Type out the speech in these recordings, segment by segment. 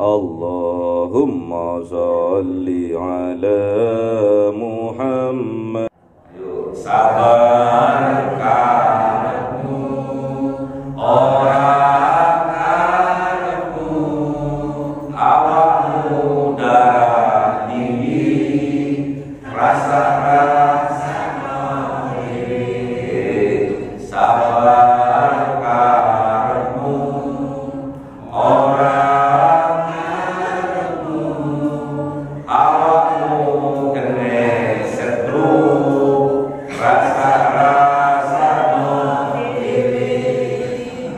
Allahumma sholli ala Muhammad. Yuk sabar karepmu orang karepmu awakmu darah tinggi rasa diri sabar karepmu orang karepmu awakmu kene setru rasa diri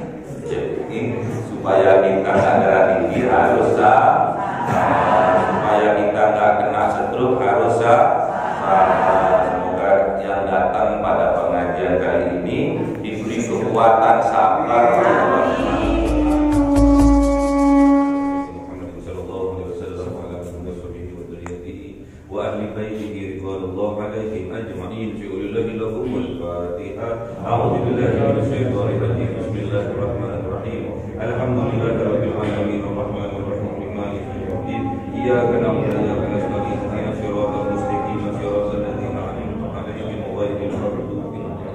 supaya kita nggak darah tinggi harus supaya kita nggak kena stroke harus semoga yang datang pada pengajian kali ini diberi kekuatan sabar. أعوذ بالله من الشيطان الرجيم بسم الله الرحمن الرحيم الحمد لله رب العالمين الرحمن الرحيم مالك يوم الدين إياك نعبد وإياك نستعين اهدنا الصراط المستقيم صراط الذين أنعمت عليهم غير المغضوب عليهم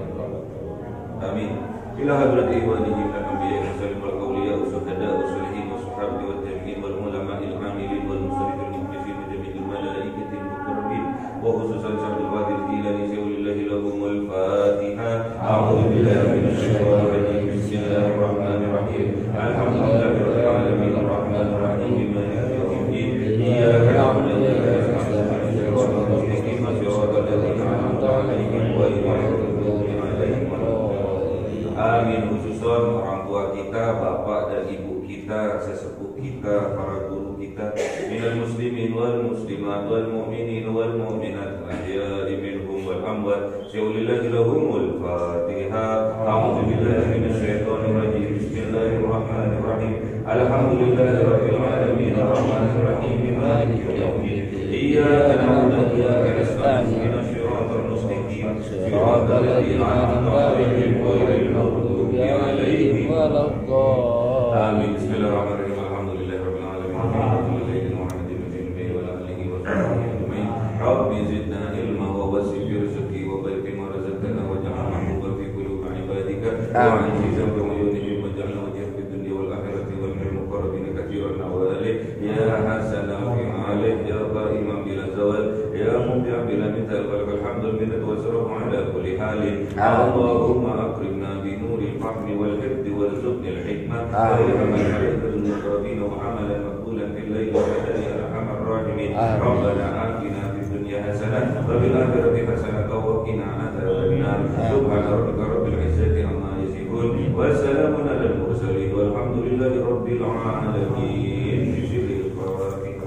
آمين إلى حضرة إخوانه من الأنبياء والمرسلين والأولياء والشهداء والصالحين والصحابة والتابعين والعلماء العاملين والمصلين المخلصين وجميع الملائكة المقربين وخصوصا شعب القادر الجيلاني شيخ الله لهم الفاتحة. أعوذ بالله من الشيطان الرجيم بسم الله الرحمن الرحيم الحمد لله رب العالمين الرحمن الرحيم مالك يوم الدين إياك نعبد وإياك نستعين اهدنا الصراط المستقيم صراط الذين أنعمت عليهم غير المغضوب عليهم ولا الضالين. Amin. Khususon orang tua kita, bapak dan ibu kita, sesepuh kita, para guru kita, minal muslimin wal muslimat wal mu'minin wal mu'minat ahya'i minhum wal amwat. Syaulillahi lahumul Fatihah. A'udzu billahi minasyaitonir rajim. Bismillahirrahmanirrahim. Alhamdulillahi rabbil alamin arrahmanir rahim maliki yaumiddin. Iyyaka na'budu wa iyyaka nasta'in ihdinas siratal mustaqim siratal ladzina an'amta 'alaihim ghairil maghdubi 'alaihim waladdallin. Amin. Bismillahirrahmanirrahim. Alhamdulillahi rabbil alamin. Alhamdulillahi Muhammadin nabiyyin wa ala alihi wa sahbihi ajma'in. Rabbi zidna ilma wa wasi' fi rizqi wa barik fi ma razaqtana waj'alna mahbuban fi qulubi 'ibadika wa 'azizan bi 'uyunihim waj'alna wajhan fid dunya wal akhirati wal minal muqarrabin kathiran wa alih ya hasanan fi 'alih ya qa'iman bila zawal ya mubdi'an bila mithal walakal hamdul minnatu wa sarfu 'ala kulli halin. Allahumma akrimna bi nuril fahmi wal hifdi warzuqnil hikmah wa ilhamal malaikal muqarrabin wa 'amalan maqbulan fil layli wa nahari ya arhamar rahimin. Rabbana atina fid dunya hasanah wa fil akhirati hasanah wa qina adzabannar. Subhana rabbika rabbil izzati amma yasifun wa salamun alal mursalin walhamdulillahi rabbil alamin. Bismillahirrahmanirrahim.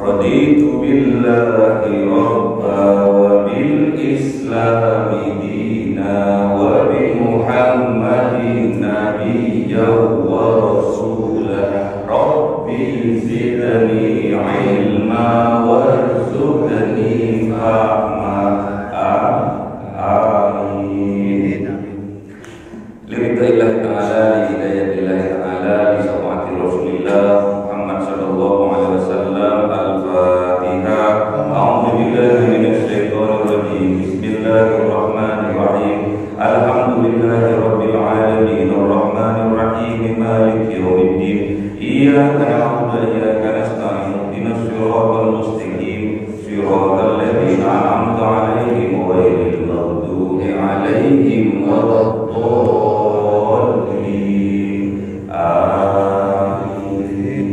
Raditu billahi rabba wa bil islami dina wa bi Muhammadin nabiyyan wa rasulah. Rabbi zidni ilma warzuqni fahma. Amin. Lillahi ta'ala, lillahi ta'ala, Iyyaka na'budu wa iyyaka nasta'in ihdinas siratal mustaqim siratal ladzina an'amta 'alaihim ghairil maghdubi 'alaihim waladdallin. Amin.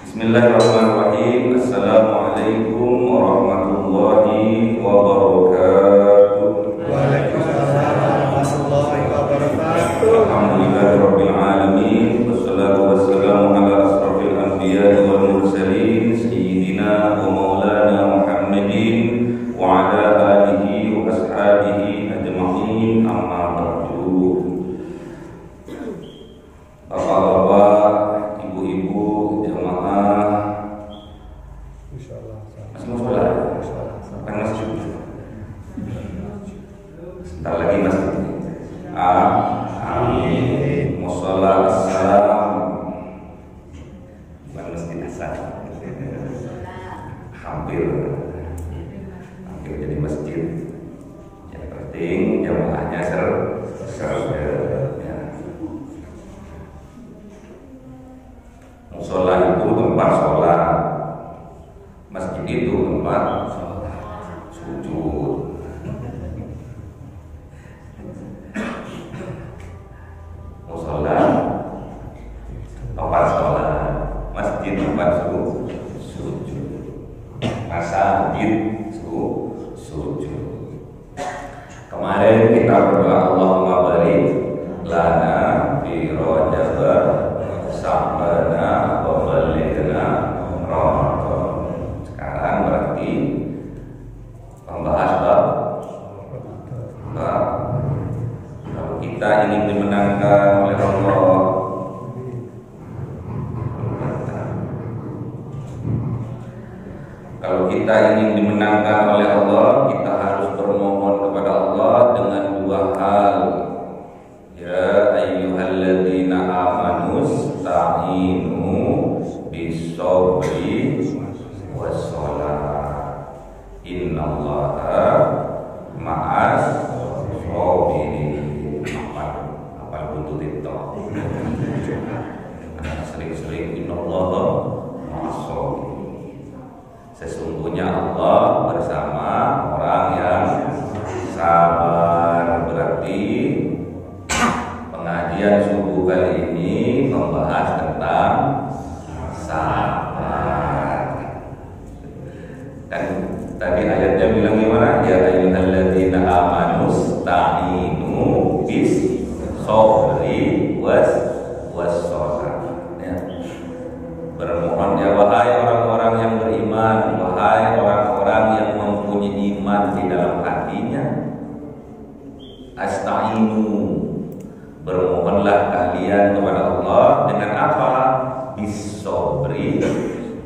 Bismillahirrahmanirrahim. Assalamualaikum warahmatullahi wabarakatuh. Waalaikumsalam warahmatullahi wabarakatuh. Alhamdulillahirabbil alamin. Wassalatu wassalamu ala asrofil anbiya'i wal mursalin sayyidina wa maulana Muhammadin wa ala alihi wa ashabihi ajma'in, amma ba'du. Bapak-bapak, ibu-ibu, jamaah, masih mau sholat? Kan masjid. Sebentar lagi masjid. Amin. Musholla assalam. Bukan masjid asal. Hampir jadi masjid. Yang penting jamaahnya seru. Ya. Musholla itu tempat sholat. Masjid itu tempat sujud. Musholla tempat sholat, masjid tempat sujud. Masjid sujud. Kemarin kita berdoa Allahumma barik lana fi Rajab Sa'bana wa balighna Ramadan. Sekarang berarti membahas bab kalau kita ingin dimenangkan oleh Allah, kalau kita ingin dimenangkan oleh Allah, kita harus bermohon kepada Allah dengan dua hal. Ya ayyuhalladzina amanu sta'inu bis-sabri was-shalah. Innallaha ma'as sabirin. Apal buntut itu. Sering-sering innallaha ma'as sabirin. Sesungguhnya Allah bersama orang yang sabar. Berarti pengajian subuh kali ini membahas tentang sabar. Dan tadi ayatnya bilang gimana? Ya ayyuhalladzina amanu sta'inu bis sabri was-shalah. Ya. Bermohon ya wahai orang-orang yang beriman, wahai orang-orang yang mempunyai iman di dalam hatinya. Asta'inu, bermohonlah kalian kepada Allah dengan apa? Bis-sabri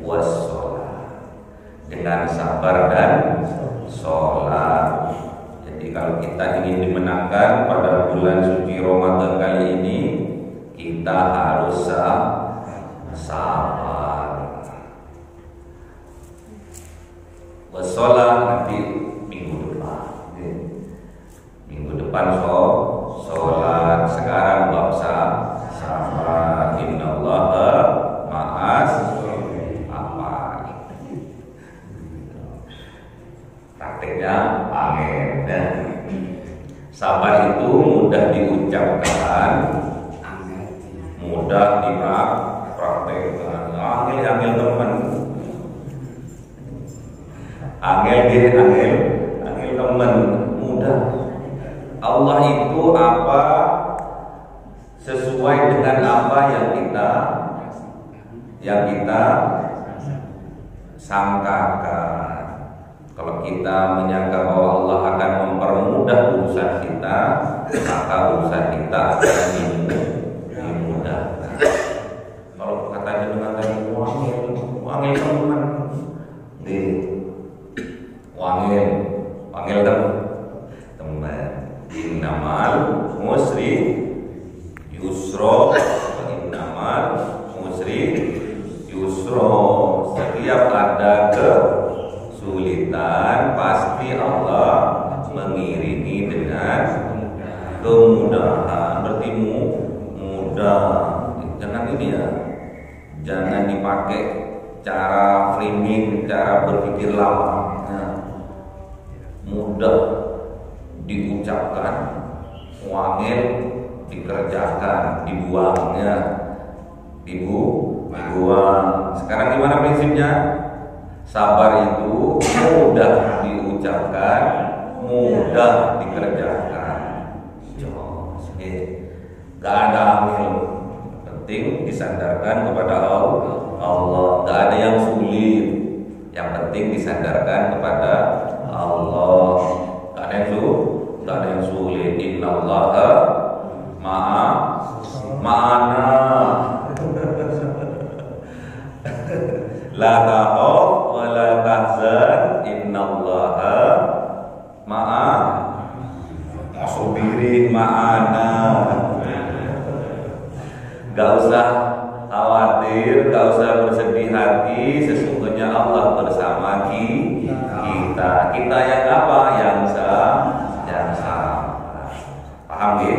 was-shalah, dengan sabar dan sholat. Jadi kalau kita ingin dimenangkan pada bulan suci Ramadan kali ini, kita harus sabar. Was-shalah nanti minggu depan. Minggu depan sholat. Sekarang bab sabar. Innallaha ma'as apa? Prakteknya angin. Sabar itu mudah diucapkan, mudah dipraktekkan. Angel teman. Angel teman mudah. Allah itu apa sesuai dengan apa yang kita sangkakan. Kalau kita menyangka bahwa Allah akan mempermudah urusan kita, maka urusan kita akan dimudahkan. Kalau katanya dengan tadi wangil teman, wangil teman. Innamal musri yusro, innamal musri yusro. Setiap ada kesulitan pasti Allah mengiringi dengan kemudahan. Berarti ini ya, jangan dipakai cara framing, cara berpikir lama. Nah, mudah diucapkan, wangil dikerjakan, dibuangnya, dibuang. Sekarang gimana prinsipnya? Sabar itu mudah diucapkan, mudah dikerjakan. Gak ada amil, penting disandarkan kepada Allah. Gak ada yang sulit, yang penting disandarkan kepada Allah. Gak ada yang sulit. Innallaha ma'ana. La takhaf wa la tahzan. Innallaha ma'ana. Gak usah khawatir, gak usah bersedih hati. Sesungguhnya Allah bersama kita. Kita yang apa? Yang sama. Paham ya?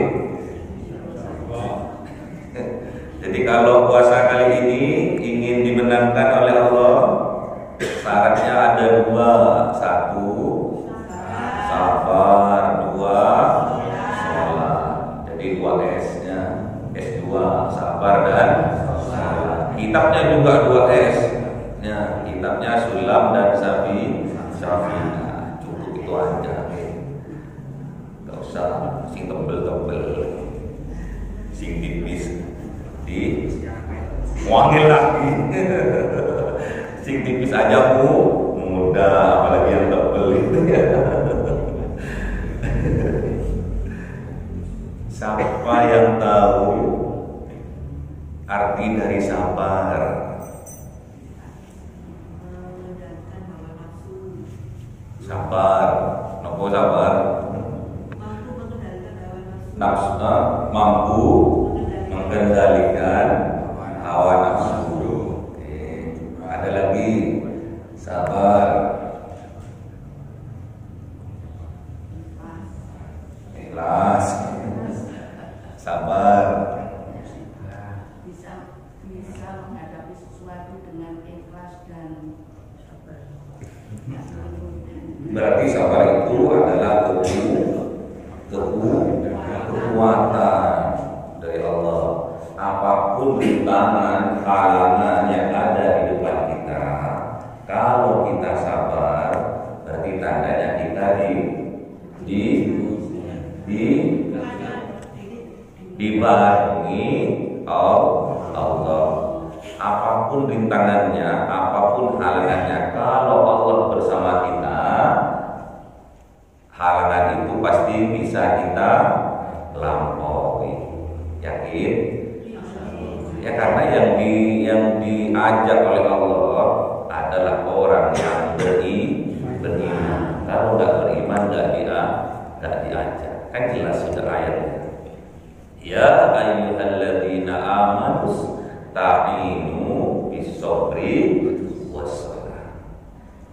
Jadi kalau puasa kali ini ingin dimenangkan oleh Allah, syaratnya ada dua. Satu, sabar. Dua, sholat. Jadi dua S-nya. S2, sabar dan sholat. Kitabnya juga dua S. Ya, kitabnya Sulam dan Syafi'ah. Cukup itu aja. Gak usah sing tebel-tebel, sing tipis di wangil lagi. Sing tipis aja mudah, apalagi yang tebel itu ya. Siapa yang tahu arti dari sabar? Sabar, nopo sabar? Nafsu, mampu mengendalikan hawa nafsu. Ada lagi sabar, ikhlas, sabar, bisa menghadapi sesuatu dengan ikhlas dan sabar. Berarti sabar itu adalah kekuatan dari Allah. Apapun rintangan, halangan yang ada di depan kita, kalau kita sabar, berarti tandanya kita dibarengi Allah. Apapun rintangannya, apapun halangannya, kalau Allah bersama kita, halangan itu pasti bisa kita lampaui. Yakin? Ya, karena yang diajak oleh Allah adalah orang yang beriman. Kalau nggak beriman nggak diajak. Kan jelas sudah ayatnya. Ya ayyuhalladzina amanu ta'inu bis-sabri was-salah.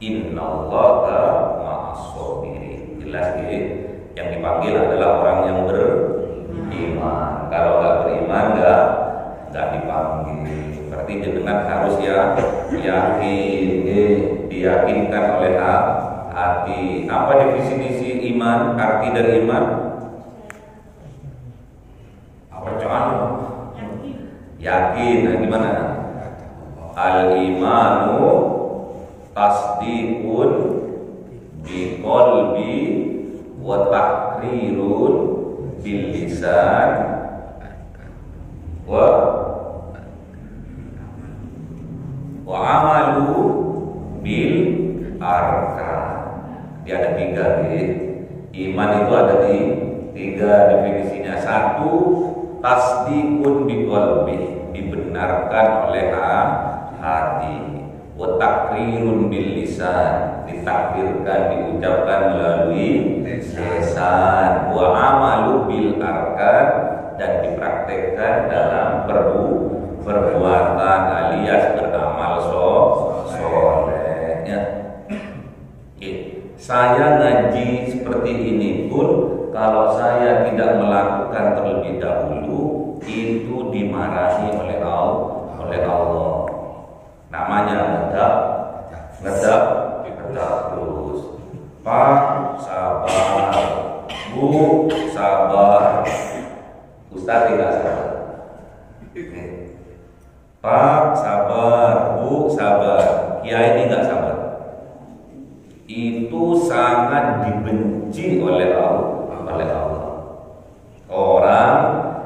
Innallaha ma'as-sabirin. Jelas ya? Yang dipanggil adalah orang yang beriman. Kalau nggak beriman nggak dipanggil. Berarti jenengan harus yakin, diyakinkan oleh hati. Apa definisi iman? Arti dari iman? Apa coba? Yakin. Nah, gimana? Al-imanu tasdiqun biqalbi wa taqrirun bil lisan wa amalu bil arkan. Dia ada tiga ya. Iman itu ada tiga definisinya. Satu, tasdiqun biqalbi, dibenarkan oleh hati. Wa taqrirun bil lisan, ditakdirkan, diucapkan melalui lisan. Wa amalu bil arkan, dan dipraktekkan dalam perbuatan alias beramal soleh. Ya. Saya ngaji seperti ini pun, kalau saya tidak melakukan terlebih dahulu, itu dimarahi oleh Allah. Pak sabar, Bu sabar, Kiai ini nggak sabar. Itu sangat dibenci oleh Allah. Orang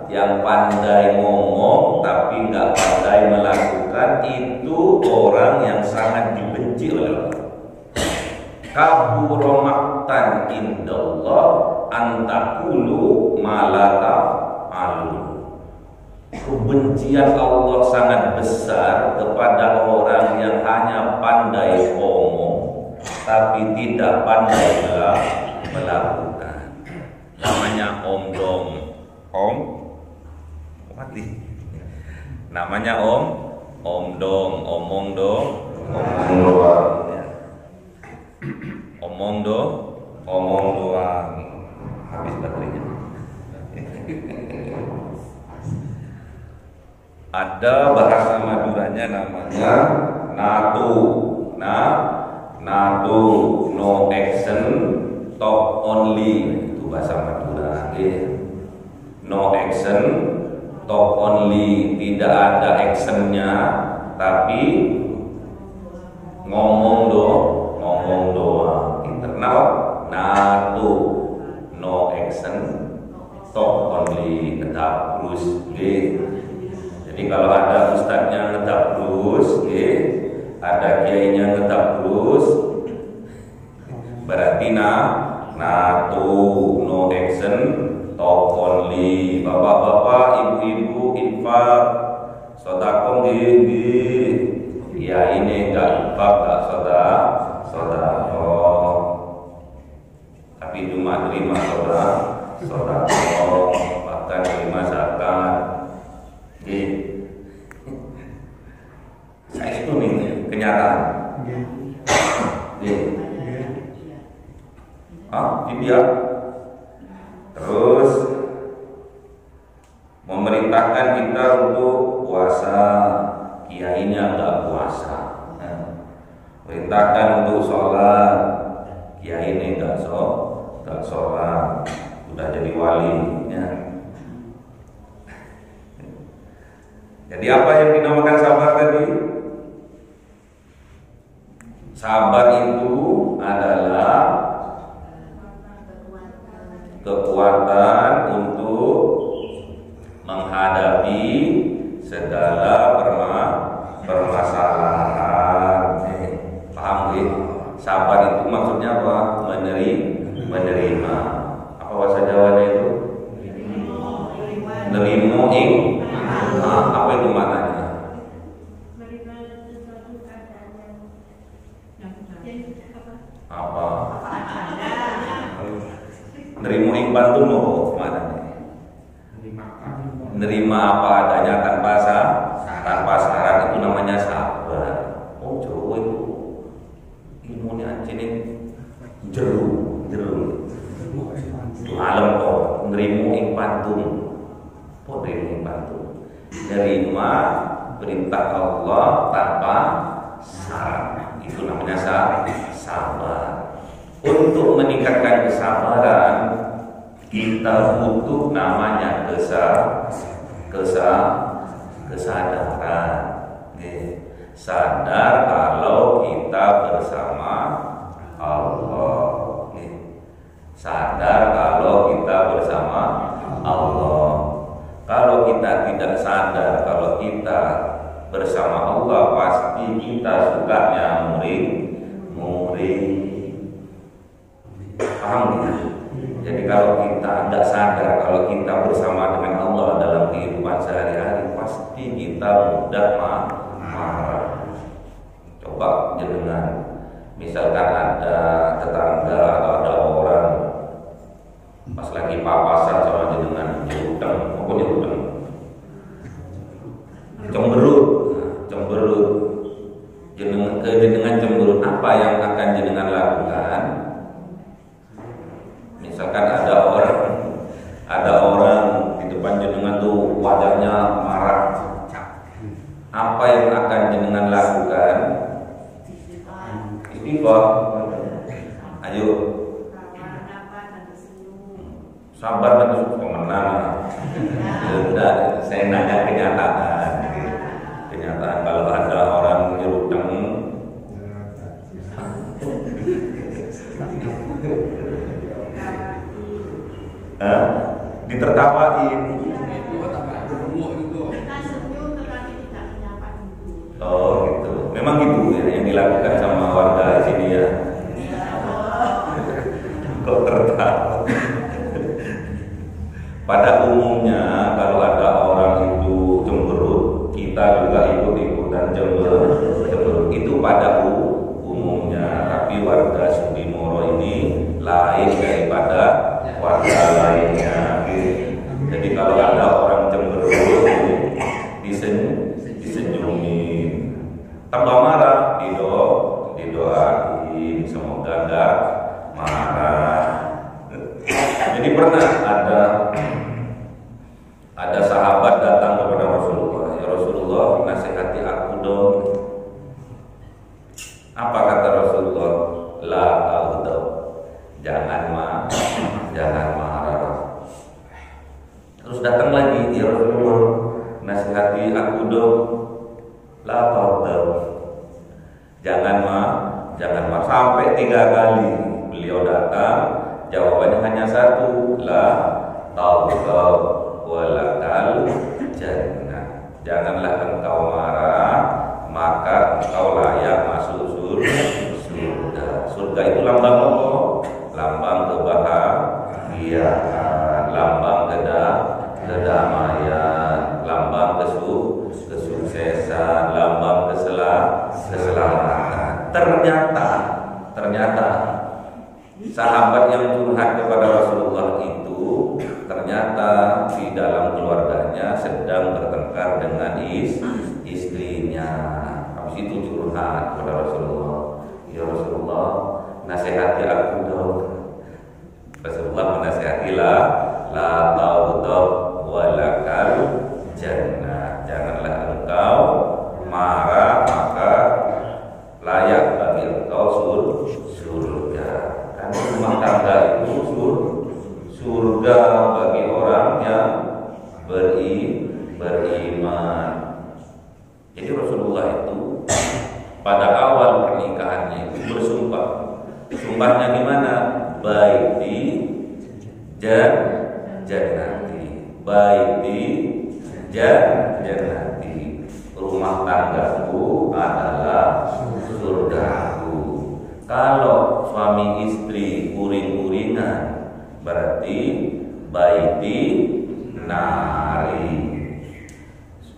yang pandai ngomong tapi nggak pandai melakukan, itu orang yang sangat dibenci oleh Allah. Kabura maqtan indallah antaqulu ma la taf'alun. Kebencian Allah sangat besar kepada orang yang hanya pandai ngomong tapi tidak pandai melakukan. Namanya omdom. Mati. Namanya omdom, omong doang. Omong doang. Habis baterainya. Ada bahasa Maduranya namanya natu. Natu, no action, talk only. Itu bahasa Madura. No action, talk only. Tidak ada actionnya, tapi ngomong doang. Internal natu, no action, talk only. Ngedap terus. Jadi kalau ada ustadznya ngedap terus, ada kiainya ngedap terus, berarti natu, no action, talk only. Bapak-bapak, ibu-ibu, infak, sedekah ya ini enggak infak, enggak sedekah. Tapi cuma terima sedekah, bahkan terima zakat. Saya itu nih kenyataan. Dia terus memerintahkan kita untuk puasa, kiainya enggak puasa. Perintahkan untuk sholat, kiainya enggak sholat, udah jadi walinya. Jadi apa yang dinamakan sabar tadi? Sabar itu adalah kekuatan untuk menghadapi segala permasalahan. Paham gak? Sabar itu maksudnya apa? Menerima. Apa bahasa Jawanya itu? Nerimo ing. Apa itu maknanya? Apa? Nerimo ing pantun mau maknanya? Nerima apa adanya tanpa syarat, itu namanya sabar. Oh Jawa itu ilmunya anjing jeru alam kok nerimo ing pantun. Kok nerimo ing pantun? Nerima perintah Allah tanpa syarat, itu namanya sabar. Untuk meningkatkan kesabaran kita butuh namanya kesadaran. Sadar kalau kita bersama Allah. Sadar kalau kita bersama Allah. Kalau kita tidak sadar kalau kita bersama Allah, pasti kita sukanya muring. Paham ya? Jadi kalau kita tidak sadar kalau kita bersama dengan Allah dalam kehidupan sehari-hari, pasti kita mudah marah. Coba jenengan, misalkan ada tetangga atau ada orang pas lagi papasan sama jenengan, nyeruteng, cemberut. Jenengan cemberut, apa yang akan jenengan lakukan? Misalkan ada orang di depan jenengan tuh wajahnya marah, apa yang akan jenengan lakukan? Istighfar. Ayo. Sabar dan pemenang. Saya nanya kenyataan. Oh gitu. Memang gitu ya yang dilakukan sama warga sini ya. Kok tertawa? Pada umumnya kalau ada orang itu cemberut, kita juga ikut-ikutan cemberut. Itu pada umumnya. Tapi warga Sudimoro ini lain daripada warga lainnya. Jadi kalau ada orang cemberut disenyumin, tambah marah didoain semoga enggak marah. Jadi pernah ada sahabat datang kepada Rasulullah, ya Rasulullah nasihati aku dong. Apa kata Rasulullah? La taghdab, jangan marah. Terus datang lagi, ya Rasulullah nasihati aku dong. La taghdab, jangan marah. Sampai 3 kali beliau datang, jawabannya hanya satu, la taghdab walakal jannah. Janganlah engkau marah, maka engkau layak masuk surga. Surga itu lambang apa? Lambang kebahagiaan, lambang kedamaian, lambang kesuksesan, lambang keselamatan. Ternyata sahabat yang curhat kepada Rasulullah itu ternyata di dalam keluarganya sedang bertengkar dengan istrinya. Habis itu curhat kepada Rasulullah, ya Rasulullah nasihati aku dong. Rasulullah menasihati la taghdab walakal jannah, janganlah engkau marah, maka layak bagi engkau surga. Kan rumah tangga itu surga bagi orang yang beriman. Jadi Rasulullah itu pada awal pernikahannya itu bersumpah. Sumpahnya gimana? Baiti jannati, baiti jannati, rumah tanggaku adalah surgaku. Kalau suami istri uring-uringan berarti baiti nari,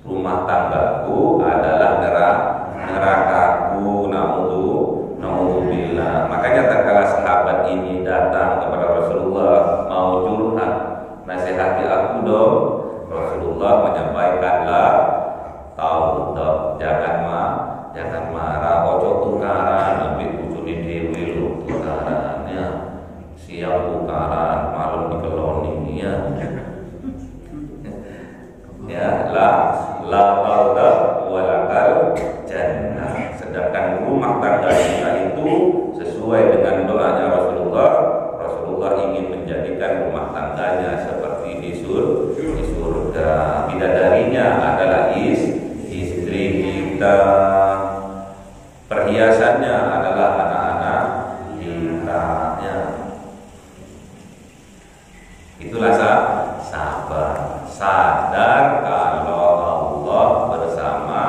rumah tanggaku adalah nerakaku. Naudzubillah. Makanya tatkala sahabat ini datang kepada Rasulullah mau curhat, nasihati aku dong, Rasulullah menyampaikanlah taghdab, jangan marah, ojo tukaran, tapi bujuni dewi lu tukarannya, siang tukaran, malam dikeloni ya. Ya, la taghdab walakal jannah. Sedangkan rumah tangga kita itu sesuai dengan doanya Rasulullah ingin menjadikan rumah tangganya seperti di surga. Bidadarinya adalah istri kita, perhiasannya adalah anak-anak kita ya. Itulah sabar, sadar kalau Allah bersama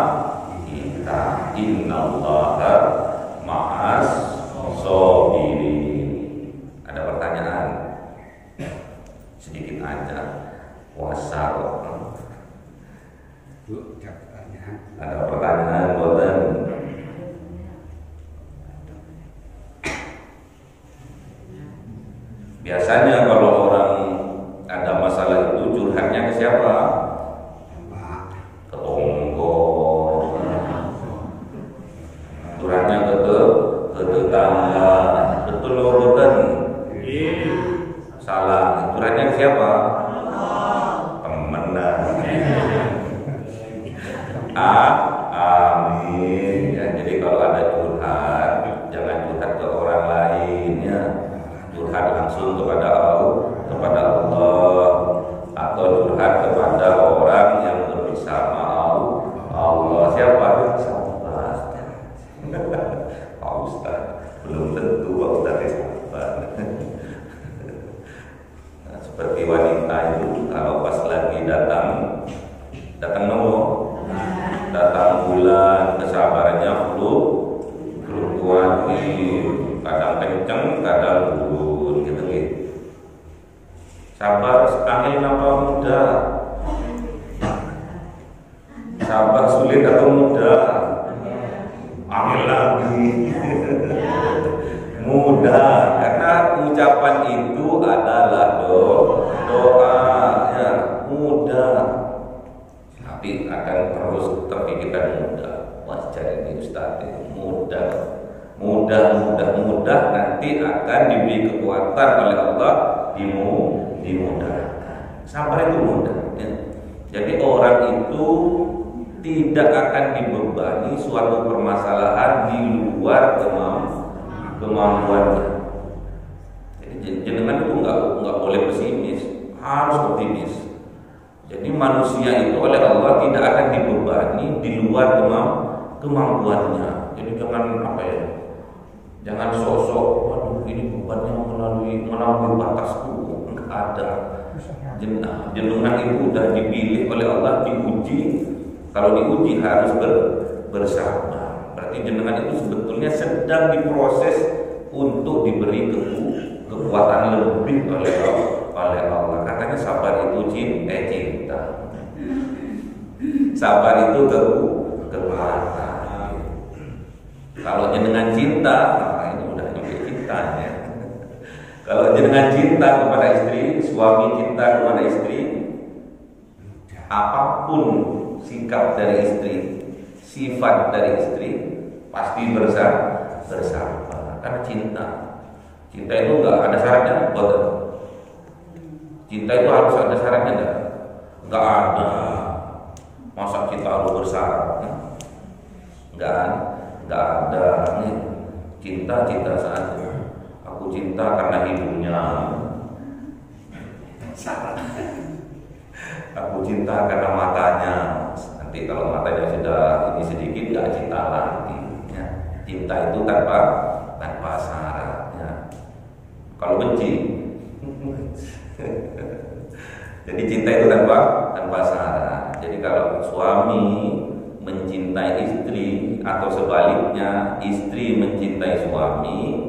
kita. Innallaha ma'as shabirin. Ada pertanyaan? Sedikit aja. Wasal. Ada pertanyaan buatan? Biasanya kalau orang ada masalah itu curhatnya ke siapa? Ke tonggo. Curhatnya ke tetangga. Betul loh bukan? Salah. Curhatnya ke siapa? Temen. Amin. Ya, jadi kalau ada curhat, jangan curhat ke orang lain ya. Curhat langsung kepada Allah atau curhat kepada orang yang bersama Allah. Siapa? Sahabat. Pak Ustaz, belum tentu Pak Ustaz sahabat. Nah, seperti wanita itu kalau pas lagi datang nunggu, datang bulan-bulan, kesabarannya fluktuatif, kadang kenceng, kadang turun gitu. Sabar angin apa mudah? Sabar sulit atau mudah? Angin lagi. Mudah, karena ucapan itu adalah doa ya, mudah. Tapi akan terus terpikirkan mudah. Wajar ini Ustaz, mudah, nanti akan diberi kekuatan oleh Allah, dimudahkan. Sabar itu mudah ya. Jadi orang itu tidak akan dibebani suatu permasalahan di luar kemampuannya. Jadi jenengan itu nggak boleh pesimis, harus optimis. Jadi manusia itu oleh Allah tidak akan dibebani di luar kemampuannya. Jadi jangan sosok, waduh ini bebannya melampaui batasku. Enggak ada. Jenengan itu sudah dipilih oleh Allah, diuji. Kalau diuji harus bersabar. Berarti jenengan itu sebetulnya sedang diproses untuk diberi kekuatan lebih oleh Allah. Katanya sabar itu cinta. Sabar itu kekuatan. Kalau jenengan cinta, ini udah nyampe cintanya. Kalau jenengan cinta kepada istri, suami cinta kepada istri, apapun sikap dari istri, sifat dari istri, pasti bersabar. Karena cinta itu nggak ada syaratnya, betul. Cinta itu harus ada syaratnya nggak ada. Masa kita harus bersyarat? Nggak ada. Nih, cinta saja. Aku cinta karena hidungnya. Aku cinta karena matanya. Nanti kalau matanya sudah ini sedikit, nggak cinta lagi. Ya. Cinta itu tanpa syarat. Ya. Kalau benci, jadi cinta itu tanpa syarat. Jadi kalau suami mencintai istri atau sebaliknya istri mencintai suami,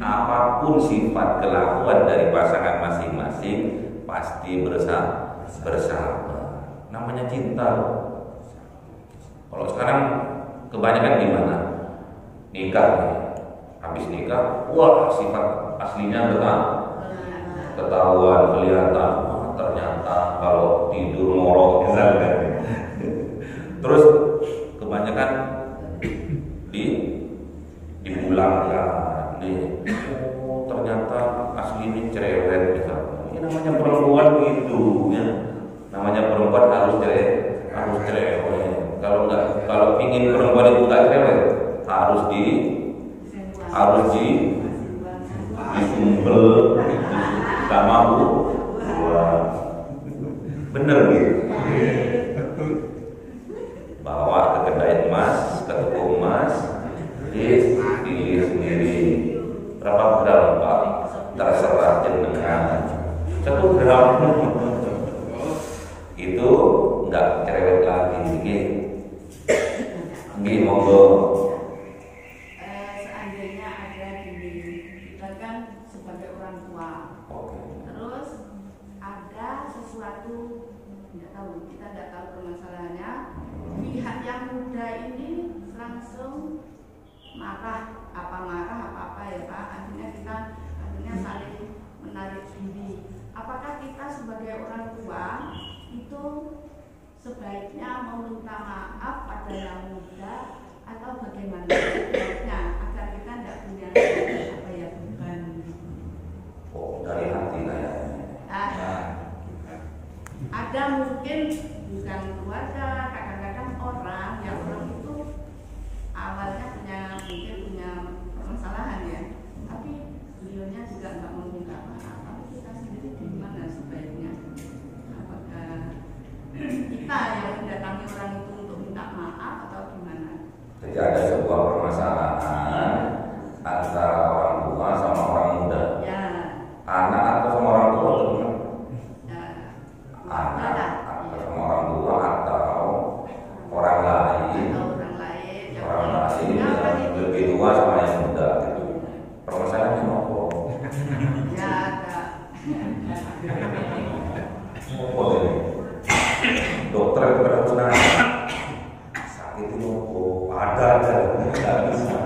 apapun sifat kelakuan dari pasangan masing-masing pasti bersabar. Namanya cinta. Kalau sekarang kebanyakan gimana? Nikah nih. Habis nikah, wah sifat aslinya ketahuan, kelihatan. Ternyata kalau tidur ngorok misalnya. Terus kebanyakan dipulangkan nih. Oh, ternyata aslinya cerewet misalnya. Ini namanya perempuan gitu ya. Namanya perempuan harus cerewet. Kalau ingin perempuan itu nggak cerewet, harus disumbel sama bener gitu. Bawa ke kedai emas, ke toko emas, dipilih sendiri berapa gram Pak, terserah jenengan. 1 gram itu nggak cerewet lagi. Gini monggo. Seandainya ada kita kan sebagai orang tua, terus ada sesuatu kita nggak tahu permasalahannya, pihak yang muda ini langsung marah apa ya Pak, akhirnya saling menarik diri. Apakah kita sebagai orang tua itu sebaiknya meminta maaf pada yang muda atau bagaimana sebaiknya agar kita tidak punya beban? Oh, dari hati ada mungkin bukan keluarga, kadang-kadang orang itu awalnya punya permasalahan ya, tapi beliaunya juga nggak mau minta maaf. Tapi kita sendiri gimana sebaiknya? Apakah kita yang mendatangi orang itu untuk minta maaf atau gimana? Jadi ada sebuah permasalahan antara orang tua sama orang muda. Ya. Anak atau sama orang tua atau gimana? Anak atau sama orang tua atau orang lain tua sama yang muda gitu. Permasalahannya apa? Ya ada. Apa ini? Dokter itu harus nanya sakit itu apa? Ada aja, nggak bisa.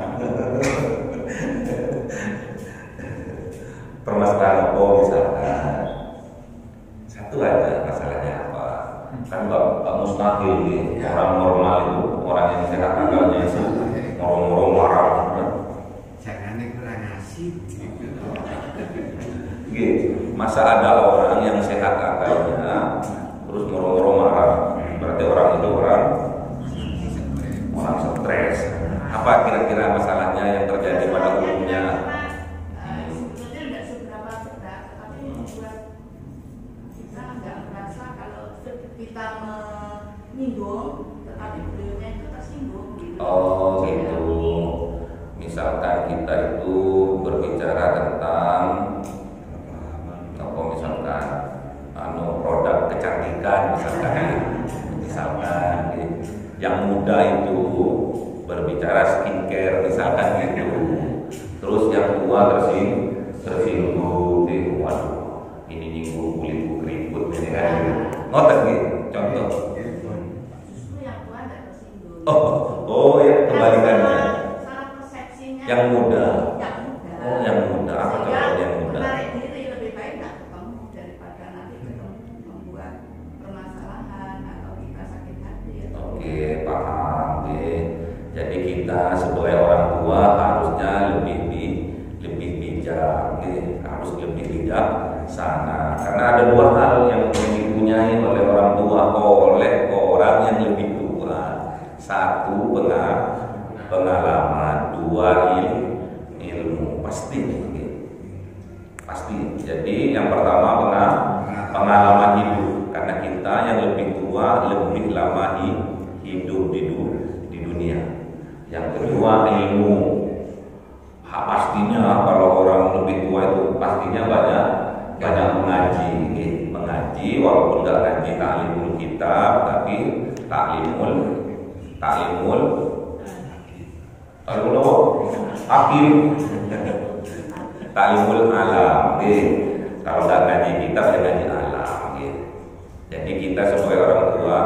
Permasalahan apa misalkan? Satu aja masalahnya apa? Kan nggak mustahil nih orang normal itu, orang yang sehat akalnya itu ngorong-ngorong marah. Jangan kurang asik. Gitu. Masa ada orang yang sehat akalnya terus ngorong-ngorong marah? Berarti orang itu orang stres. Apa kira-kira masalahnya yang terjadi pada umumnya? Sebetulnya tidak seberapa berat, tapi membuat kita nggak merasa kalau kita menyinggung, tetapi beliaunya itu tersinggung. Gitu. Oh gitu. Misalkan kita itu berbicara tentang apa misalkan produk kecantikan misalkan yang muda itu berbicara skincare misalkan gitu. Terus yang tua tersinggung, waduh ini nyinggung kulitku keriput ini kan. Ngotot gitu contoh. Justru yang tua tidak tersinggung. Oh ya kebalikannya. Salah persepsinya. Yang muda. Yang muda. Oh yang muda. Apa contoh yang muda? Menarik diri lebih baik nggak ketemu daripada nanti ketemu membuat permasalahan atau kita sakit hati. Oke, paham. Oke. Jadi kita sebagai orang tua harusnya lebih bijak, harus lebih bijak sana. Karena ada dua hal yang dipunyai oleh orang tua, oleh orang yang lebih tua. Satu pengalaman, dua ilmu pasti. Jadi yang pertama pengalaman hidup. Karena kita yang lebih tua lebih lama hidup di dunia. Yang kedua ilmu. Pastinya kalau orang lebih tua itu pastinya banyak mengaji walaupun nggak ngaji taklimul kitab tapi taklimul akil taklimul alam. Kalau nggak ngaji kitab ya ngaji alam. Jadi kita sebagai orang tua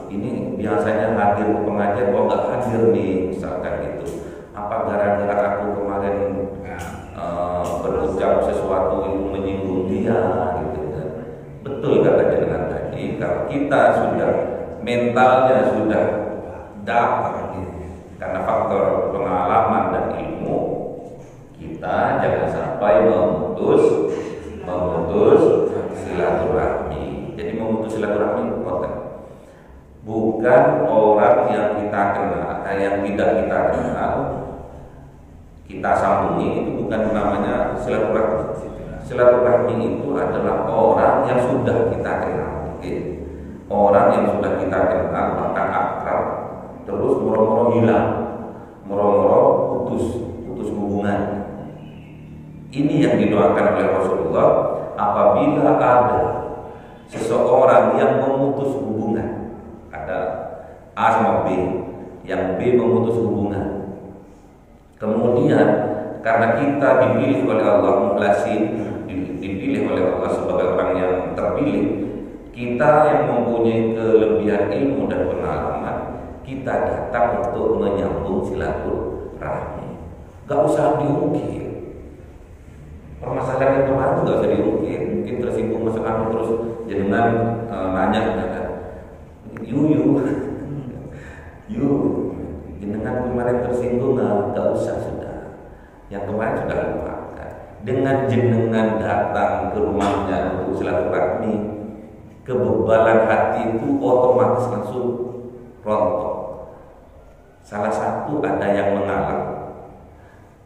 ini biasanya hadir ke pengajian kok nggak hadir nih misalkan gitu. Apa gara-gara aku kemarin berucap sesuatu yang menyinggung dia gitu kan. Betul kata jenengan tadi, kalau kita sudah mentalnya sudah dapat karena faktor pengalaman dan ilmu, kita jangan sampai memutus silaturahmi. Jadi memutus silaturahmi bukan orang yang kita kenal, yang tidak kita kenal kita sambungi, itu bukan namanya silaturahmi. Silaturahmi itu adalah orang yang sudah kita kenal. Orang yang sudah kita kenal bahkan akrab, terus moro-moro hilang, moro-moro putus hubungan. Ini yang didoakan oleh Rasulullah apabila ada seseorang yang memutus hubungan. Ada A sama B, yang B memutus hubungan. Kemudian karena kita dipilih oleh Allah, mukhlasin, dipilih oleh Allah sebagai orang yang terpilih, kita yang mempunyai kelebihan ilmu dan pengalaman, kita datang untuk menyambung silaturahmi. Gak usah diungkit. Permasalahan yang kemarin gak usah diungkit. Mungkin tersinggung masalah terus jenengan nanya kan, jenengan kemarin tersinggung gak usah sudah. Yang kemarin sudah lupakan. Dengan jenengan datang ke rumahnya untuk silaturahmi, kebebalan hati itu otomatis langsung rontok. Salah satu ada yang mengalah,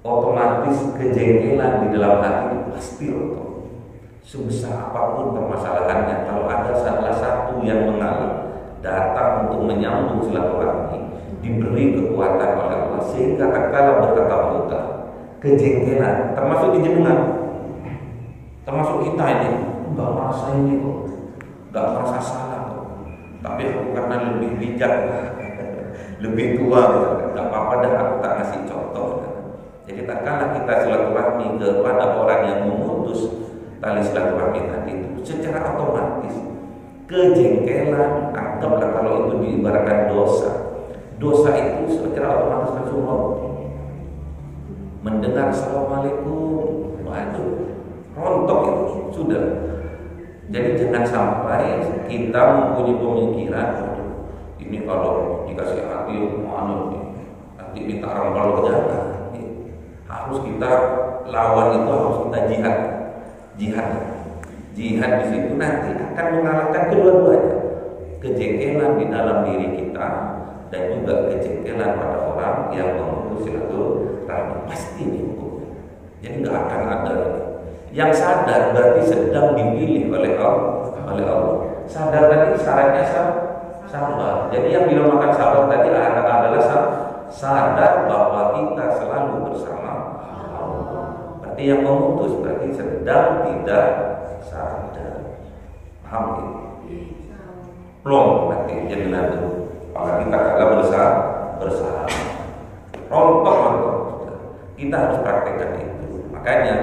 otomatis kejengkelan di dalam hati itu pasti rontok. Sebesar apapun permasalahannya, kalau ada salah satu yang mengalah, datang untuk menyambung silaturahmi, diberi kekuatan oleh Allah sehingga tatkala bertatap muka, kejengkelan termasuk di jenengan, termasuk kita ini nggak merasa ini kok, nggak merasa salah kok, tapi aku karena lebih bijak, lebih tua, nggak apa-apa dah aku tak ngasih contoh. Jadi tak kalah kita silaturahmi kepada orang yang memutus tali silaturahmi tadi itu, secara otomatis kejengkelan, anggaplah kalau itu diibaratkan dosa itu secara otomatis langsung mendengar assalamualaikum, waduh, rontok itu sudah. Jadi jangan sampai kita mempunyai pemikiran ini kalau dikasih hati nanti minta orang kalau jangan. Harus kita lawan itu, harus kita jihad di situ nanti akan mengalahkan kedua-duanya, kejengkelan di dalam diri kita dan juga kejengkelan pada orang yang memutus silaturahmi, pasti dihukum. Jadi nggak akan ada yang sadar, berarti sedang dipilih oleh Allah. Sadar tadi syaratnya sabar. Jadi yang dinamakan sabar tadi adalah sadar bahwa kita selalu bersama Allah. Berarti yang memutus berarti sedang tidak sadar. Paham gitu? Plong nanti jadi nanti. Apalagi kita kagak bersama. Rontok. Kita harus praktekkan itu. Makanya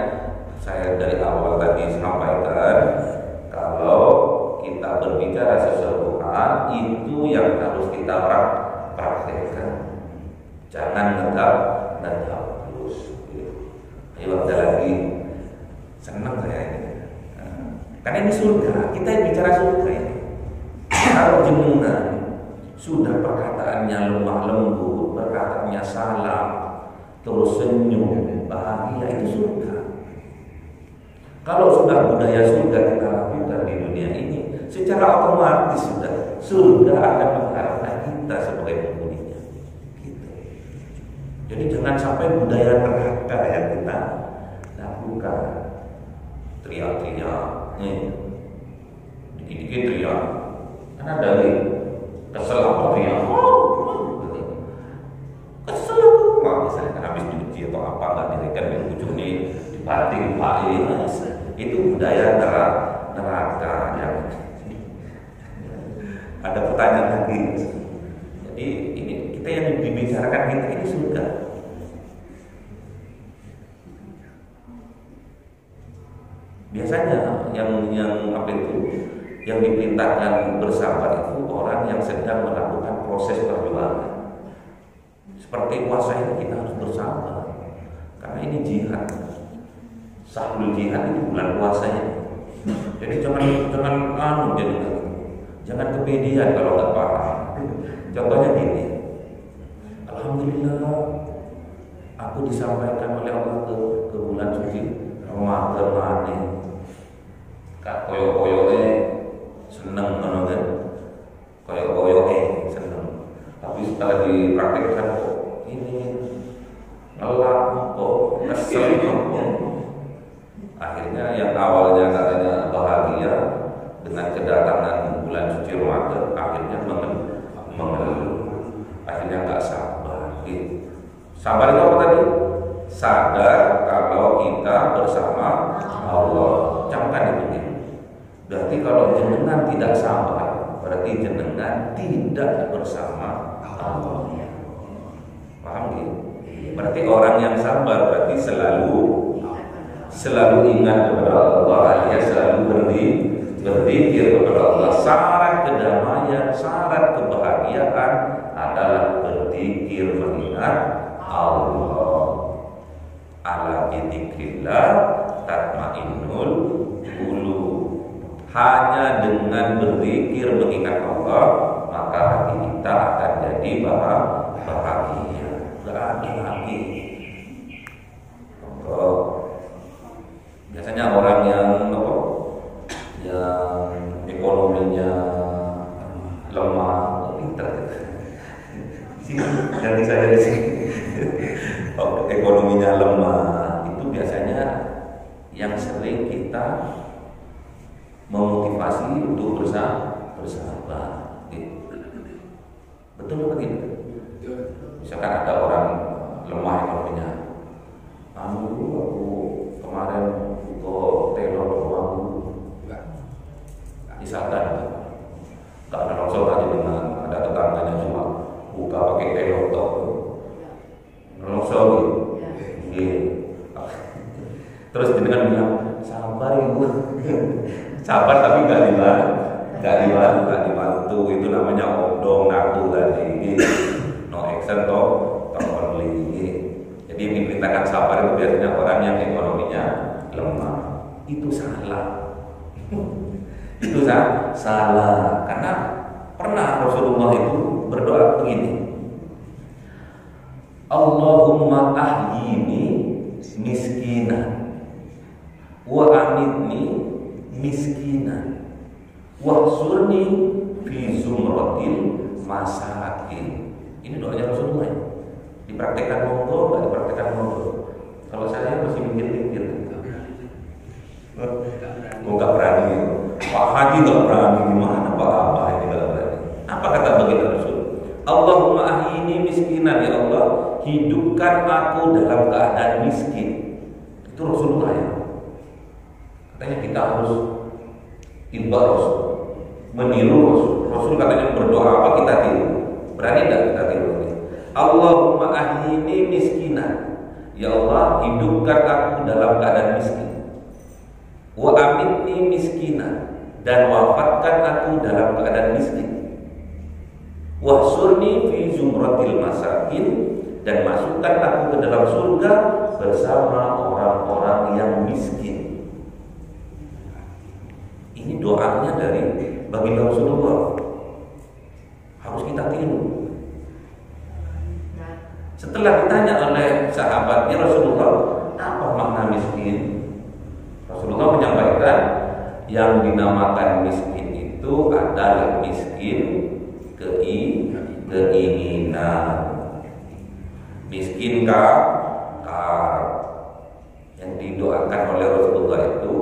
saya dari awal tadi sampaikan kalau kita berbicara sesuatu hal itu yang harus kita praktekkan. Jangan ngedap terus. Ayo ada lagi. Senang saya ini. Karena ini surga. Kita bicara surga ini. Kalau jenengan sudah perkataannya lemah lembut, perkataannya salam, terus senyum, bahagia, itu surga. Kalau sudah budaya surga kita lakukan di dunia ini, secara otomatis sudah surga akan mengharapkan kita sebagai penghuninya. Gitu. Jadi jangan sampai budaya neraka yang kita lakukan. Teriak-teriak, dikit-dikit teriak. Kan ada kesel apa teriak? Kesel apa? Misalnya habis cuci atau apa nggak dirikan di ujung nih dibanting Pak itu budaya neraka yang ada pertanyaan lagi. Jadi ini kita yang dibicarakan kita ini surga. Biasanya yang apa itu yang diperintahkan bersabar itu orang yang sedang melakukan proses perjuangan. Seperti puasa ini kita harus bersabar karena ini jihad. Sahrul jihad itu bulan puasanya. Jadi jangan kepedean kalau nggak paham. Contohnya gini, alhamdulillah aku disampaikan oleh Allah ke bulan suci Ramadan. Kak koyo-koyoke seneng ngono kan. Koyo-koyoke seneng. Tapi setelah dipraktekkan kok ini ngelak kok kesel kok. Akhirnya yang awalnya katanya bahagia dengan kedatangan bulan suci Ramadan akhirnya mengeluh. Akhirnya nggak sabar. Sabar itu apa tadi? Sadar kalau kita bersama Allah. Camkan itu. Berarti kalau jenengan tidak sabar, berarti jenengan tidak bersama Allah. Paham gitu? Berarti orang yang sabar berarti selalu ingat kepada Allah, ya selalu berzikir kepada Allah. Syarat kedamaian, syarat kebahagiaan adalah berzikir mengingat Allah. Ala bidzikrillah tatmainnul qulub. Hanya dengan berzikir mengingat Allah maka hati kita akan jadi bahagia. Gak ada lagi. Biasanya orang yang ekonominya lemah, pintar. Sini, ganti saya di sini. Ekonominya lemah itu biasanya yang sering kita memotivasi untuk bersabar. Betul apa tidak? Misalkan ada orang lemah ekonominya, aku kemarin buka telur doang, misalkan nggak ada longsor aja dengan ada tetangganya cuma buka pakai telur toh, longsor gitu. Terus jenengan bilang sabar ibu, sabar tapi nggak dibantu. Itu namanya odong naku tadi. No action toh only. Jadi yang diperintahkan sabar itu biasanya orang yang ekonominya lemah. Itu salah. Itu salah karena pernah Rasulullah itu berdoa begini, Allahumma ahyini miskinan wa amitni miskinan wahsurni fi zumratil masakin. Ini doanya Rasulullah ya. Dipraktekkan monggo, nggak dipraktekkan monggo. Kalau saya masih mikir-mikir, nggak berani. Pak Haji nggak berani, gimana Pak Abah ini nggak berani. Apa kata baginda Rasul? Allahumma ahyini miskinan, ya Allah, hidupkan aku dalam keadaan miskin. Itu Rasulullah ya. Katanya kita harus tiba Rasul, meniru Rasul. Rasul katanya berdoa apa kita tiru? Berani tidak kita tiru? Allahumma ahyini miskinan, ya Allah, hidupkan aku dalam keadaan miskin. Wa amitni miskinan, dan wafatkan aku dalam keadaan miskin. Wahsurni fi zumratil masakin, dan masukkan aku ke dalam surga bersama orang-orang yang miskin. Ini doanya dari baginda Rasulullah, harus kita tiru. Setelah ditanya oleh sahabatnya Rasulullah, apa makna miskin? Rasulullah menyampaikan yang dinamakan miskin itu adalah miskin keinginan. Miskin yang didoakan oleh Rasulullah itu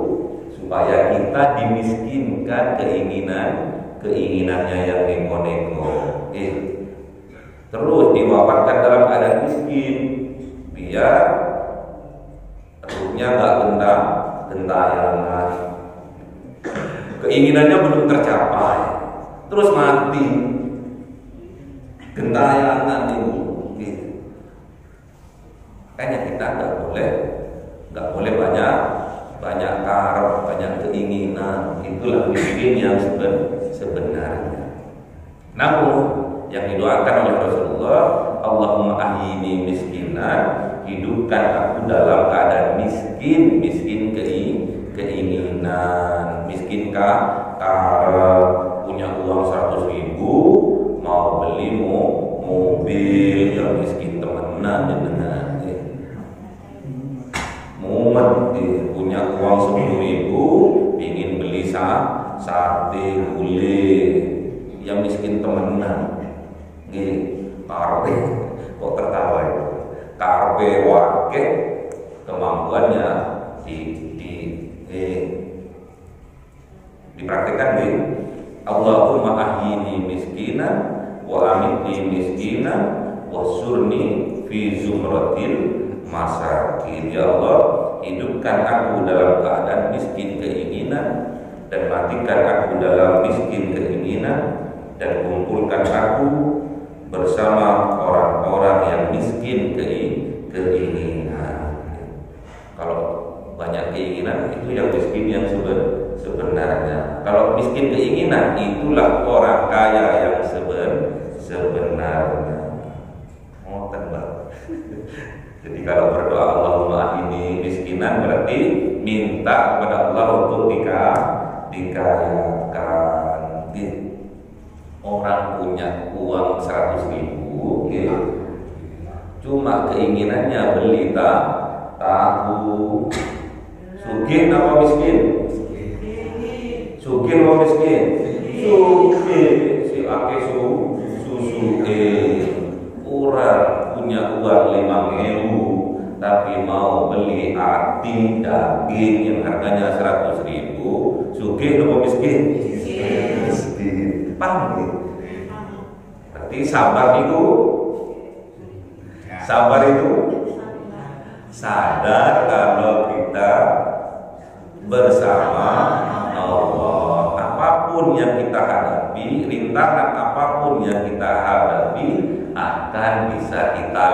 supaya kita dimiskinkan keinginannya yang neko-neko. Terus diwafatkan dalam keadaan miskin biar ruhnya nggak gentayangan, keinginannya belum tercapai, terus mati gentayangan itu. Makanya kita nggak boleh banyak karep, banyak keinginan. Itulah miskin yang sebenarnya. Namun yang didoakan oleh Rasulullah, Allahumma ahyini miskinan, hidupkan aku dalam keadaan miskin keinginan, miskin punya uang 100.000 mau beli mobil, yang miskin temenan dengan mumet, punya uang 10.000 ingin beli sate gulai, yang miskin temenan. Karpe kok tertawa itu? Karpe wake kemampuannya dipraktikkan di Allahumma ahyini miskinan wa amitni miskinan wasurni fi zumratil masakin. Ya Allah, hidupkan aku dalam keadaan miskin keinginan dan matikan aku dalam miskin keinginan, dan kumpulkan aku bersama orang-orang yang miskin keinginan. Kalau banyak keinginan itu yang miskin yang sebenarnya. Kalau miskin keinginan itulah orang kaya yang sebenarnya. Mau tebak. Jadi kalau berdoa Allahumma ini miskinan berarti minta kepada Allah untuk dikayakan. Orang punya uang 100.000, cuma keinginannya beli tahu. Sugih apa miskin? Sugih apa miskin? Sugih. Si ake susu. Orang punya uang 5.000 tapi mau beli ati daging yang harganya 100.000. Sugih apa miskin? Miskin. Paham ya? Berarti sabar itu sadar kalau kita bersama Allah. Apapun yang kita hadapi, rintangan apapun yang kita hadapi akan bisa kita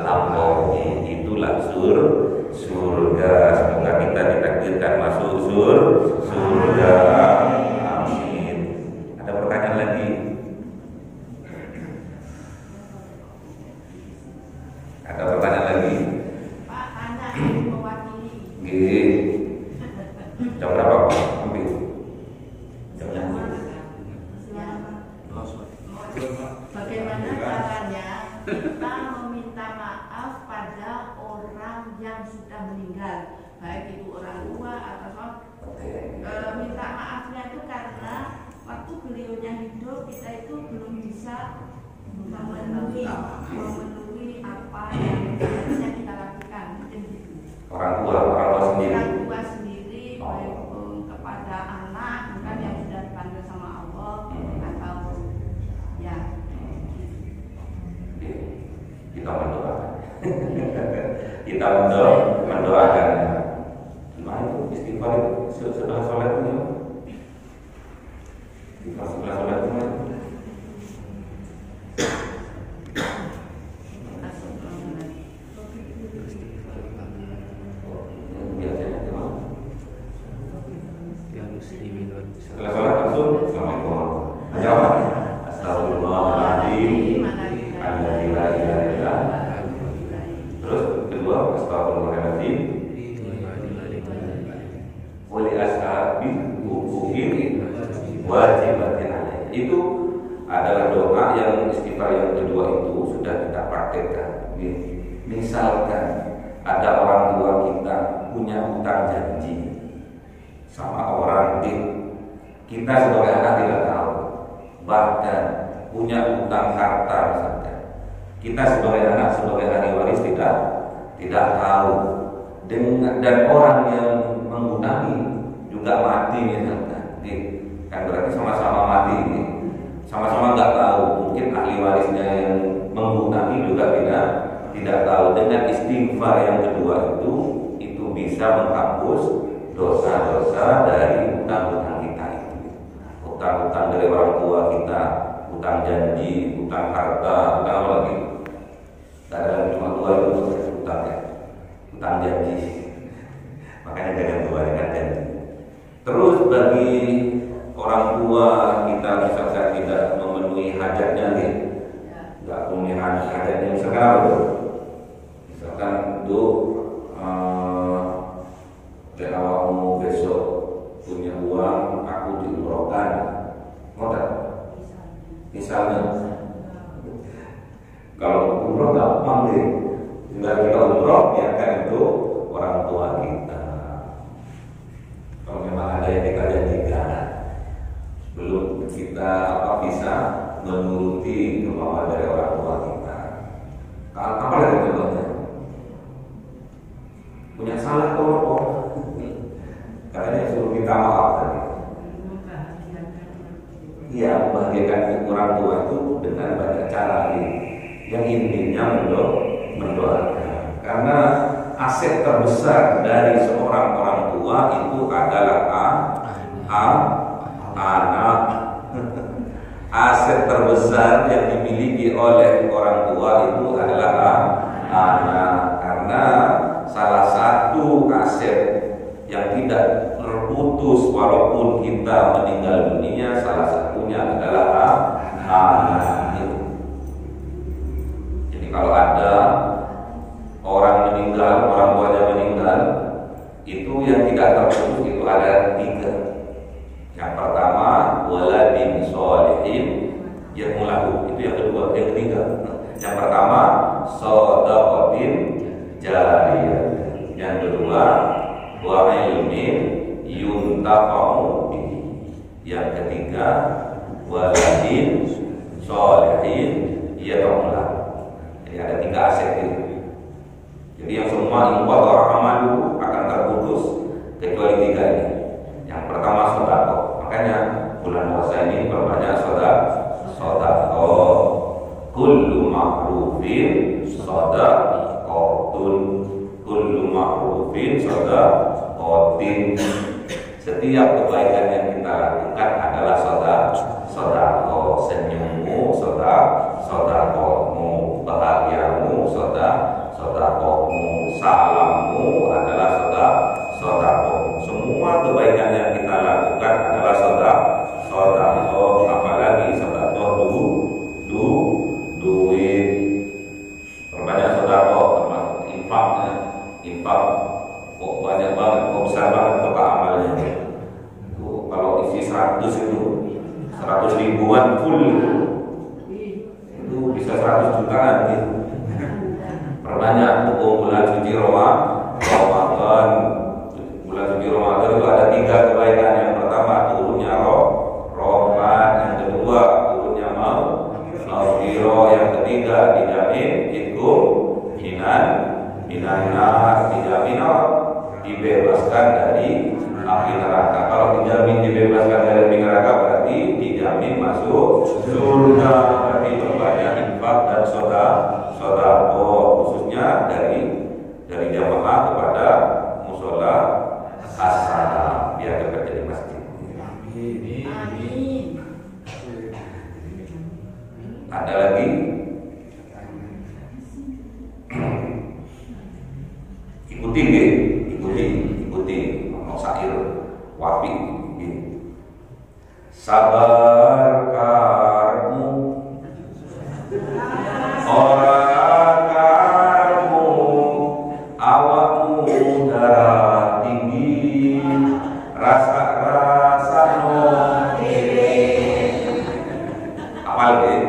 lampaui. Itulah surga. Semoga kita ditakdirkan masuk surga. Amin. Ada pertanyaan lagi? Ada pertanyaan lagi? Pak, tanya mewakili. Gih. Jam berapa Pak? Ambil. Jamnya. Bagaimana caranya kita meminta maaf pada orang yang sudah meninggal, baik itu orang tua atau minta maafnya itu karena waktu beliaunya hidup kita itu belum bisa memenuhi apa yang harusnya kita lakukan. Orang tua sendiri. Orang tua sendiri baik kepada anak bukan yang sudah dipanggil sama Allah atau ya kita mendoakan. Kita mendoakan. Nah itu istighfar setelah sholat itu. Setelah sholat itu. Setelah sholat langsung Assalamualaikum. Jawab. Astagfirullahaladzim. Alladzi la ilaha illa. Terus kedua astagfirullahaladzim. Wali ashabi hukumin wajibatin alaih. Itu adalah doa yang istighfar yang kedua itu sudah kita praktekkan. Misalkan ada orang tua kita punya utang janji sama orang kita sebagai anak tidak tahu, bahkan punya utang harta misalkan kita sebagai anak sebagai ahli waris tidak tahu, dan orang yang menggunakan juga mati misalkan, kan berarti sama-sama mati, sama-sama nggak tahu, mungkin ahli warisnya yang menggunakan juga tidak tahu. Dengan istighfar yang kedua itu bisa menghapus dosa-dosa dari utang-utang kita itu, utang-utang dari orang tua kita, utang janji, utang harta, utang apa lagi? Tidak ada cuma dua itu utangnya, utang janji. Makanya jangan tua dengan janji. Terus bagi orang tua kita misalkan tidak memenuhi hajatnya nih, nggak memenuhi hajatnya misalkan apa? Misalkan awakmu besok punya uang, aku diumrohkan, modal. Misalnya, kalau umroh gampang deh, tinggal kita umroh, biarkan itu orang tua kita. Kalau memang ada yang kita janjikan, belum kita bisa menuruti kemauan dari orang tua kita. Apa lagi contohnya? Punya salah kalau katanya suruh minta maaf tadi. Iya, membahagiakan orang tua itu dengan banyak cara yang intinya mendoakan. Karena aset terbesar dari seorang orang tua itu adalah anak. Aset terbesar yang dimiliki oleh orang tua itu adalah anak. Karena salah satu aset yang tidak terputus walaupun kita meninggal dunia, salah satunya adalah anak. Jadi kalau ada orang meninggal, orang tuanya meninggal, itu yang tidak terputus itu ada 3. Yang pertama waladin sholihin yamulahu, itu yang kedua. Yang ketiga, yang pertama shadaqatin jariyah, yang kedua wa ilmin yuntafa'u bihi, yang ketiga waladin sholihin yad'ulah. Jadi ada 3 aset itu. Jadi yang semua inqadha amalu akan terputus kecuali 3 ini. Yang pertama sedekah. Makanya bulan puasa ini berbanyak sedekah. Kullu ma'rufin shadaqatun, kullu ma'rufin shadaqatin. Setiap kebaikan yang kita lakukan adalah sedekah. Senyummu sedekahmu, bahagiamu sedekahmu, salammu adalah sedekah. Semua kebaikan yang kita lakukan adalah sedekah. Apalagi sedekah duit. Perbanyak sedekah termasuk infak. Kok banyak banget, kok besar banget kotak amalnya. Itu kalau isi 100 itu 100 ribuan full itu bisa 100 jutaan gitu. Perbanyak bulan suci Ramadan. Bulan suci Ramadan itu ada 3 kebaikan. Yang pertama turunnya rahmat, yang kedua turunnya maghfirah, yang ketiga dijamin itu minan dijamin dibebaskan dari api neraka. Kalau dijamin dibebaskan dari api neraka berarti dijamin masuk surga. Berarti berbanyak infak dan sedekah khususnya dari jamaah kepada musola as-salam biar dekat jadi masjid. Amin. Ada lagi? Ikuti mau syair wapi. Sabar karmu ora karmu, awakmu darah tinggi, rasa no diri. Apal deh.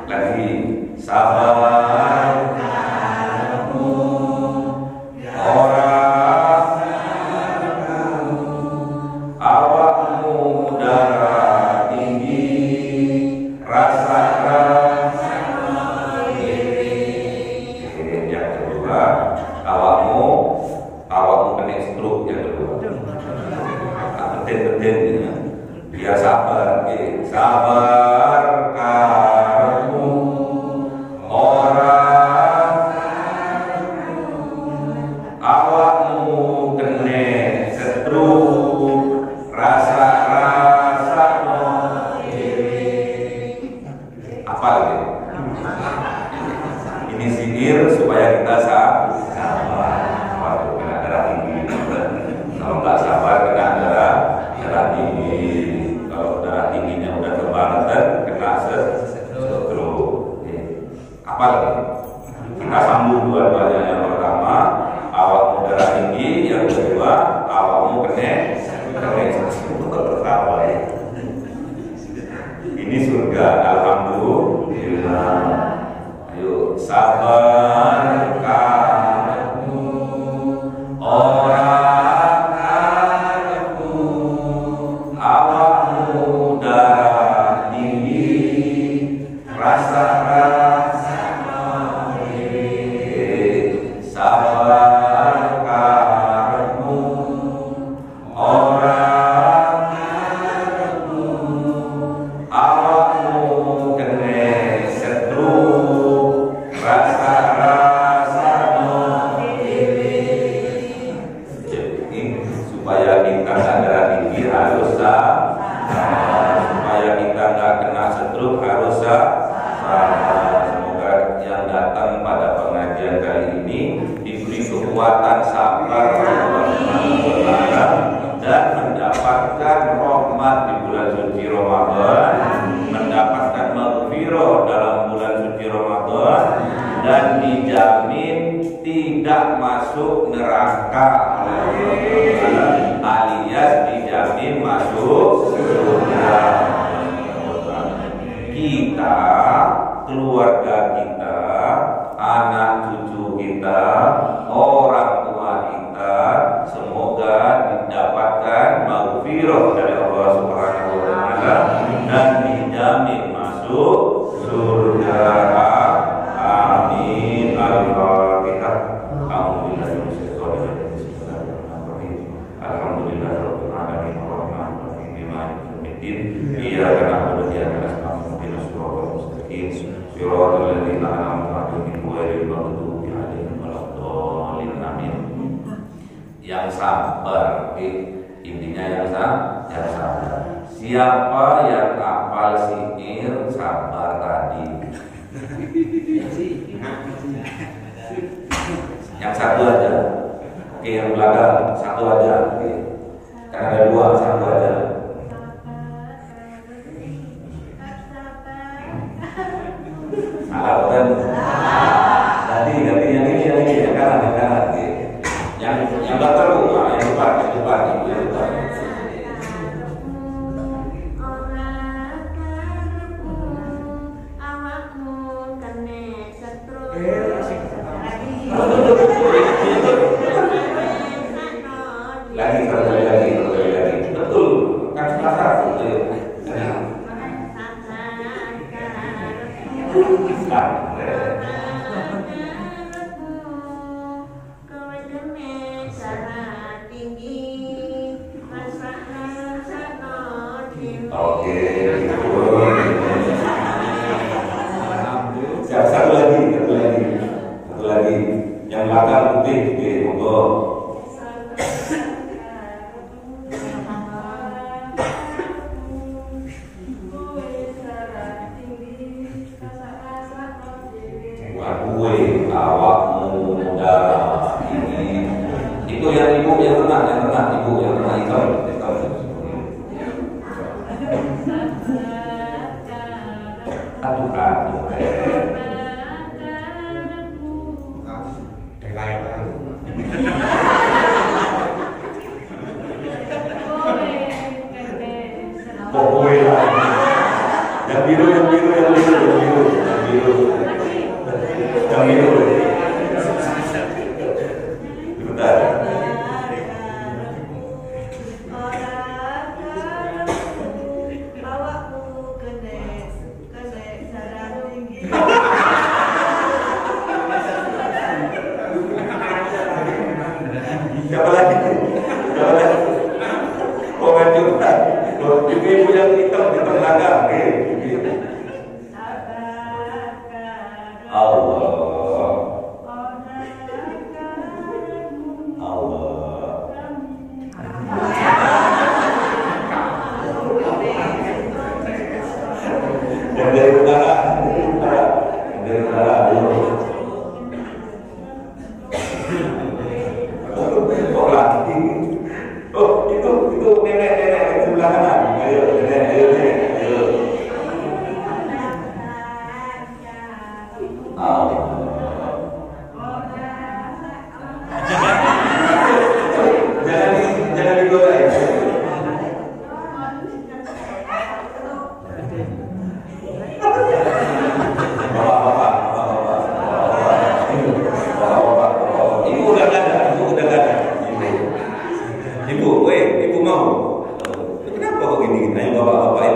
Lagi sabar karmu ora biar sabar, sabar karmu orang awakmu kene setru rasa no diri. Apa lagi? Ini sihir supaya kita sabar. Waduh, kena darah tinggi. Kalau nggak sabar kena darah tinggi. Kalau darah tingginya udah kebangetan kena stroke. Apa lagi? Kita sambung dua-duanya. Yang pertama awakmu darah tinggi, yang kedua awakmu kena sabar. Ini surga, alhamdulillah. Ayo sabar kamu orang alias dijamin masuk surga. Kita, keluarga kita, anak cucu kita, orang tua kita, semoga didapatkan maghfirah dari Allah Subhanahu wa taala dan dijamin masuk surga. Amin. Al-Fatihah. Iyyaka na'budu wa iyyaka nasta'in ihdinas siratal mustaqim siratal ladzina an'amta 'alaihim ghairil maghdubi 'alaihim waladdallin. Amin. Yang sabar, intinya yang sabar. Siapa yang hafal sihir sabar tadi? Yang satu aja. Oke, yang belakang satu aja. Oke. Karena ada dua, satu aja. Salah kan? Tadi yang ini, yang kanan. Oke. Yang belakang Bu, yang depan. Lagi. Betul. Kan salah satu. Oke. Satu lagi. Yang belakang putih, oke, monggo. Kue awakmu darah tinggi. Itu yang ibu yang tenang, ibu yang tenang itu. Aduh. Yang biru. Bentar. Siapa lagi? Komen juga. Ibu yang hitam di belakang. Allah. Yang dari utara. Oh, itu nenek di sebelah kanan. Ayo, nenek. Jangan digoreng. Bapak. Ibu udah gak ada. Ibu mau. Kenapa kok gini? Ayo bapak-bapain.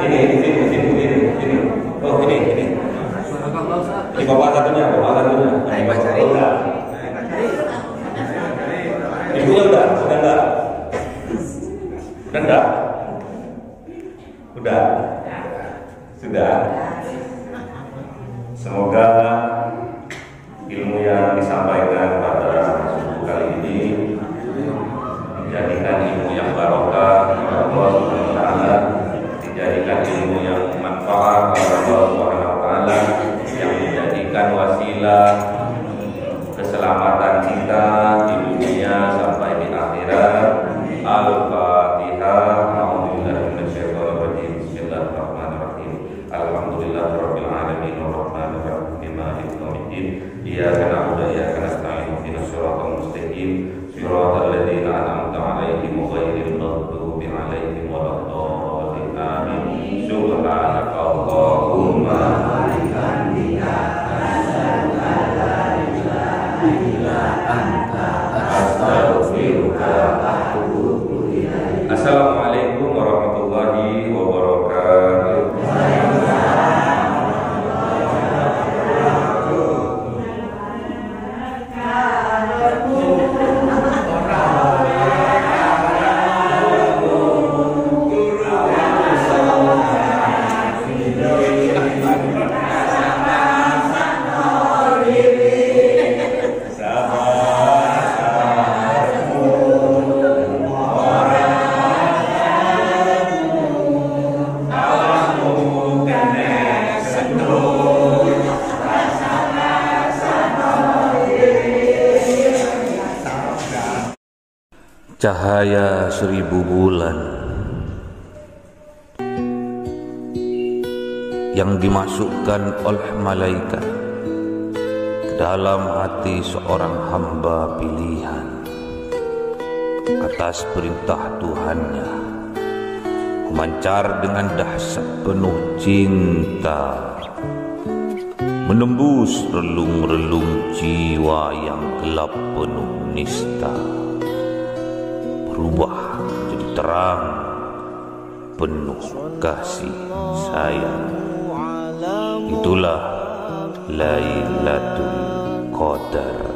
Ini. Oh, ini. Ini bapak satunya. Nah, cari. Ibunya udah enggak? Udah. Sudah. Semoga ilmu yang disampaikan pada subuh kali ini dijadikan ilmu yang barokah oleh Allah Subhanahu wa taala, dijadikan ilmu yang manfaat oleh Allah Subhanahu wa taala, yang menjadikan wasilah keselamatan kita di dunia sampai di akhirat. Al-Fatihah. A'udzubillahi minasyaitonir rajim. Bismillahirrahmanirrahim. Alhamdulillahirabbil alamin arrahmanir rahim maliki yaumiddin. Iyyaka na'budu wa iyyaka nasta'in. Ihdinas siratal mustaqim. Siratal ladzina an'amta 'alaihim ghairil maghdubi 'alaihim waladdallin. Amin. Subhanaka Allahumma wa bihamdika asyhadu an la ilaha illa anta astaghfiruka wa atubu ilaik. Assalamualaikum warahmatullahi wabarakatuh. Cahaya 1000 bulan yang dimasukkan oleh malaikat ke dalam hati seorang hamba pilihan atas perintah Tuhannya, memancar dengan dahsyat penuh cinta, menembus relung-relung jiwa yang gelap penuh nista, berubah menjadi terang penuh kasih sayang. Itulah Lailatul Qadar.